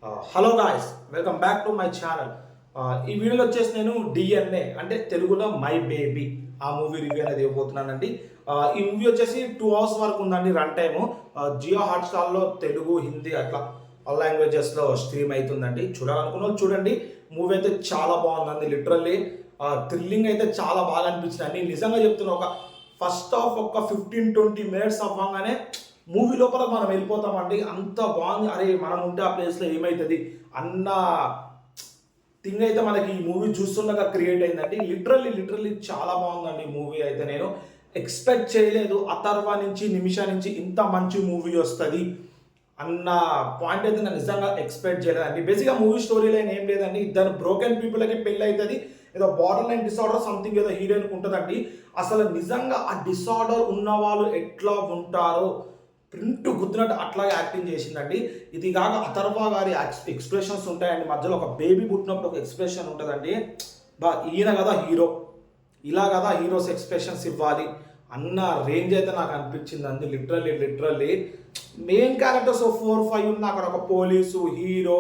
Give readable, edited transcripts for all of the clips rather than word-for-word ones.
Hello guys, welcome back to my channel. ఈ వీడియోలో వచ్చేసి నేను డిఎన్ఏ అంటే తెలుగులో మై బేబీ ఆ మూవీ రివ్యూ అనేది ఇవ్వబోతున్నానండి. ఈ మూవీ వచ్చేసి 2 hours వరకు ఉందండి రన్ టైము. జియో హాట్స్టార్లో తెలుగు, హిందీ అట్లా ఆల్ లాంగ్వేజెస్లో స్ట్రీమ్ అవుతుందండి. చూడాలనుకున్న వాళ్ళు చూడండి. మూవీ అయితే చాలా బాగుందండి. లిటరల్లీ థ్రిల్లింగ్ అయితే చాలా బాగా అనిపించిందండి. నిజంగా చెప్తున్నా, ఒక ఫస్ట్ హాఫ్ ఒక 15-20 minutes అవ్వగానే మూవీ లోపల మనం వెళ్ళిపోతామండి. అంత బాగుంది. అరే మనం ఉంటే ఆ ప్లేస్లో ఏమవుతుంది అన్న థింగ్ అయితే మనకి ఈ మూవీ చూస్తుండగా క్రియేట్ అయిందండి. లిటరల్లీ చాలా బాగుందండి మూవీ అయితే. నేను ఎక్స్పెక్ట్ చేయలేదు అథర్వ నుంచి, నిమిషా నుంచి ఇంత మంచి మూవీ వస్తుంది అన్న పాయింట్ అయితే నేను నిజంగా ఎక్స్పెక్ట్ చేయలేదండి. బేసిక్గా మూవీ స్టోరీ లైన్ ఏం లేదండి. ఇద్దరు బ్రోకెన్ పీపుల్కి పెళ్ళి అవుతుంది. ఏదో బార్డర్ లైన్ డిసార్డర్ సంథింగ్ ఏదో హీరోయిన్కి ఉంటుందండి. అసలు నిజంగా ఆ డిసార్డర్ ఉన్న వాళ్ళు ఎట్లా ఉంటారో ప్రింట్ గుర్తున్నట్టు అట్లాగే యాక్టింగ్ చేసిందండి. ఇది కాక అథర్వ గారి ఎక్స్ప్రెషన్స్ ఉంటాయండి. మధ్యలో ఒక బేబీ పుట్టినప్పుడు ఒక ఎక్స్ప్రెషన్ ఉంటుందండి. ఈయన కదా హీరో, ఇలా కదా హీరోస్ ఎక్స్ప్రెషన్స్ ఇవ్వాలి అన్న రేంజ్ అయితే నాకు అనిపించిందండి. లిటరల్లీ మెయిన్ క్యారెక్టర్స్ 4-5 ఉన్న అక్కడ ఒక పోలీసు, హీరో,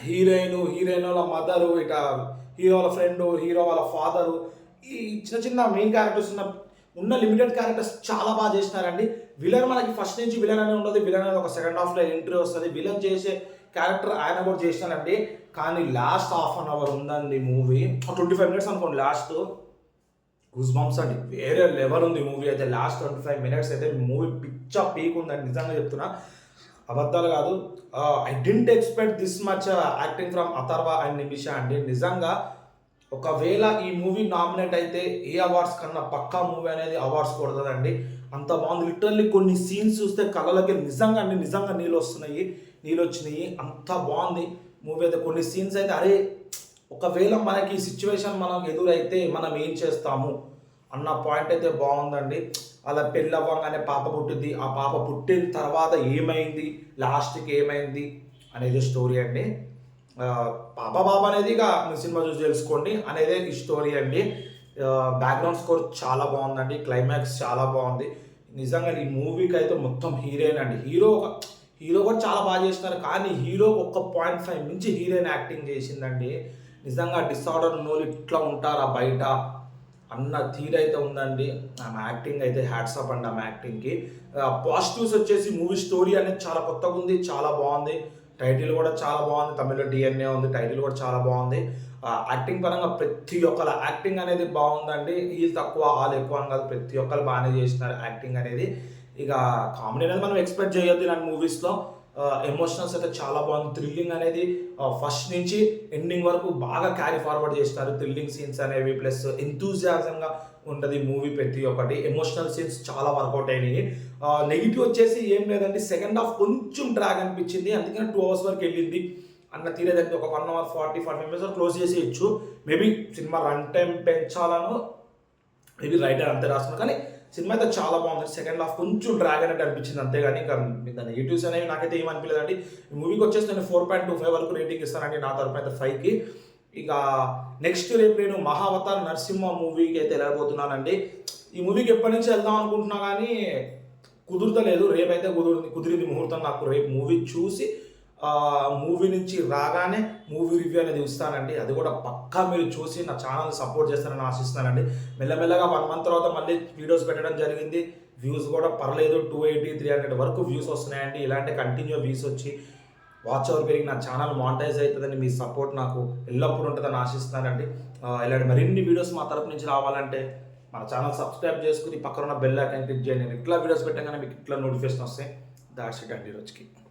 హీరోయిన్ వాళ్ళ మదరు, ఇక హీరో వాళ్ళ ఫ్రెండ్, హీరో వాళ్ళ ఫాదరు, ఈ చిన్న మెయిన్ క్యారెక్టర్స్ ఉన్న లిమిటెడ్ క్యారెక్టర్స్ చాలా బాగా చేసినారండి. విలన్ మనకి ఫస్ట్ నుంచి విలన్ అనే ఉండదు. విలన్ అనేది ఒక సెకండ్ హాఫ్లో ఎంట్రీ వస్తుంది. విలన్ చేసే క్యారెక్టర్ ఆయన కూడా చేసినారండి. కానీ లాస్ట్ హాఫ్ అన్ అవర్ ఉందండి మూవీ, 25 minutes అనుకోండి. లాస్ట్ గూస్ బంప్స్ అండి, వేరే లెవెల్ ఉంది మూవీ అయితే. లాస్ట్ 25 minutes అయితే మూవీ పీక్ ఉందండి. నిజంగా చెప్తున్నా, అబద్ధాలు కాదు. I didn't expect this much acting from Atharva and Nimisha అండి. నిజంగా ఒకవేళ ఈ మూవీ నామినేట్ అయితే ఏ అవార్డ్స్ కన్నా పక్కా మూవీ అనేది అవార్డ్స్ కొడుతుందండి. అంత బాగుంది. లిటరల్లీ కొన్ని సీన్స్ చూస్తే కళ్ళకి నిజంగా నీళ్ళు వచ్చినాయి. అంత బాగుంది మూవీ అయితే. కొన్ని సీన్స్ అయితే అరే ఒకవేళ మనకి ఈ సిచ్యువేషన్ మనకు ఎదురైతే మనం ఏం చేస్తాము అన్న పాయింట్ అయితే బాగుందండి. అలా పెళ్ళి అవ్వగానే పాప పుట్టింది. ఆ పాప పుట్టిన తర్వాత ఏమైంది, లాస్ట్కి ఏమైంది అనేది స్టోరీ అండి. పాప అనేది ఇక సినిమా చూసి తెలుసుకోండి అనేదే ఈ స్టోరీ అండి. బ్యాక్గ్రౌండ్ స్కోర్ చాలా బాగుందండి. క్లైమాక్స్ చాలా బాగుంది. నిజంగా ఈ మూవీకి అయితే మొత్తం హీరోయిన్ అండి. హీరో కూడా చాలా బాగా చేస్తున్నారు. కానీ హీరో 1.5 మించి హీరోయిన్ యాక్టింగ్ చేసిందండి. నిజంగా డిసార్డర్ ఉన్నోళ్ళు ఇట్లా ఉంటారా బయట అన్న తీరైతే ఉందండి. ఆమె యాక్టింగ్ అయితే హ్యాట్స్ ఆఫ్ అండి ఆమె యాక్టింగ్కి. పాజిటివ్స్ వచ్చేసి మూవీ స్టోరీ అనేది చాలా కొత్తగా ఉంది, చాలా బాగుంది. టైటిల్ కూడా చాలా బాగుంది. తమిళ్లో డిఎన్ఏ ఉంది. టైటిల్ కూడా చాలా బాగుంది. యాక్టింగ్ పరంగా ప్రతి ఒక్కరు యాక్టింగ్ అనేది బాగుందండి. వీళ్ళు తక్కువ వాళ్ళు ఎక్కువ అని కాదు, ప్రతి ఒక్కరు బాగానే చేసినారు యాక్టింగ్ అనేది. ఇక కామెడీ అనేది మనం ఎక్స్పెక్ట్ చేయొద్దు ఇలాంటి మూవీస్లో. ఎమోషనల్స్ అయితే చాలా బాగుంది. థ్రిల్లింగ్ అనేది ఫస్ట్ నుంచి ఎండింగ్ వరకు బాగా క్యారీ ఫార్వర్డ్ చేస్తారు. థ్రిల్లింగ్ సీన్స్ అనేవి ప్లస్ ఎంతూజియాజంగా ఉంటుంది మూవీ ప్రతి ఒక్కటి. ఎమోషనల్ సీన్స్ చాలా వర్కౌట్ అయినాయి. నెగిటివ్ వచ్చేసి ఏం లేదండి, సెకండ్ హాఫ్ కొంచెం డ్రాగ్ అనిపించింది. అందుకని 2 hours వరకు వెళ్ళింది అన్న తీరేదంటే ఒక 1 hour 40-45 minutes క్లోజ్ చేసేయచ్చు. మేబీ సినిమా రన్ టైం పెంచాలను మేబీ రైటర్ అంతే రాస్తున్నారు. కానీ సినిమా అయితే చాలా బాగుంది. సెకండ్ హాఫ్ కొంచెం డ్రాగ్ అనేది అనిపించింది అంతేగాని ఇంకా నెగిటివ్స్ అనేవి నాకైతే ఏమనిపించలేదండి. ఈ మూవీకి వచ్చేసి నేను 4.25 వరకు రేటింగ్ ఇస్తానండి నా తరపున అయితే 5కి. ఇక నెక్స్ట్ రేపు నేను మహావతార్ నరసింహ మూవీకి అయితే వెళ్ళబోతున్నానండి. ఈ మూవీకి ఎప్పటి నుంచి వెళ్దాం అనుకుంటున్నా కానీ కుదురుతలేదు. రేపైతే కుదిరింది ముహూర్తం నాకు. రేపు మూవీ చూసి మూవీ నుంచి రాగానే మూవీ రివ్యూ అనేది ఇస్తానండి. అది కూడా పక్కా మీరు చూసి నా ఛానల్ సపోర్ట్ చేస్తారని ఆశిస్తున్నానండి. మెల్లమెల్లగా 1 month తర్వాత మళ్ళీ వీడియోస్ పెట్టడం జరిగింది. వ్యూస్ కూడా పర్లేదు, 280-300 వరకు వ్యూస్ వస్తున్నాయండి. ఇలాంటి కంటిన్యూ వ్యూస్ వచ్చి వాచ్ అవర్ పెరిగి నా ఛానల్ మానిటైజ్ అవుతుందని మీ సపోర్ట్ నాకు ఎల్లప్పుడూ ఉంటుందని ఆశిస్తున్నానండి. ఇలాంటి మరిన్ని వీడియోస్ మా తరపు నుంచి రావాలంటే మన ఛానల్ సబ్స్క్రైబ్ చేసుకుని పక్కన ఉన్న బెల్ ఐకాన్ క్లిక్ చేయండి. నేను ఇట్లా వీడియోస్ పెట్టగానే మీకు ఇట్లా నోటిఫికేషన్ వస్తాయి. దాట్స్ ఇట్ అండి ఈరోజుకి.